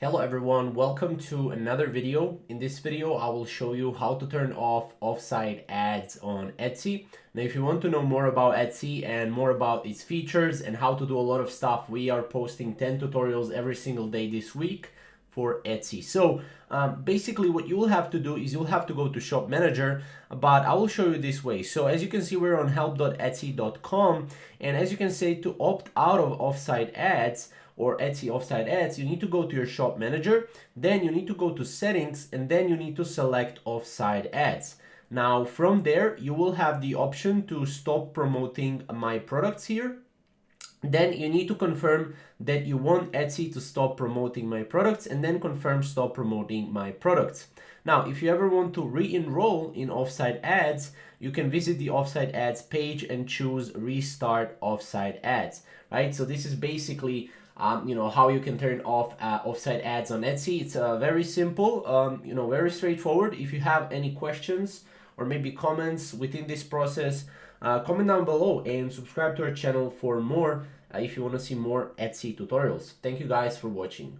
Hello everyone, welcome to another video. In this video, I will show you how to turn off offsite ads on Etsy. Now, if you want to know more about Etsy and more about its features and how to do a lot of stuff, we are posting 10 tutorials every single day this week for Etsy. So basically what you will have to do is you'll have to go to Shop Manager, but I will show you this way. So as you can see, we're on help.etsy.com, and as you can see, to opt out of offsite ads or Etsy offsite ads, you need to go to your Shop Manager, then you need to go to Settings, and then you need to select offsite ads. Now from there, you will have the option to stop promoting my products here. Then you need to confirm that you want Etsy to stop promoting my products, and then confirm stop promoting my products. Now, if you ever want to re-enroll in offsite ads, you can visit the offsite ads page and choose restart offsite ads, right? So this is basically how you can turn off offsite ads on Etsy. It's very simple, very straightforward. If you have any questions or maybe comments within this process, comment down below and subscribe to our channel for more if you want to see more Etsy tutorials. Thank you guys for watching.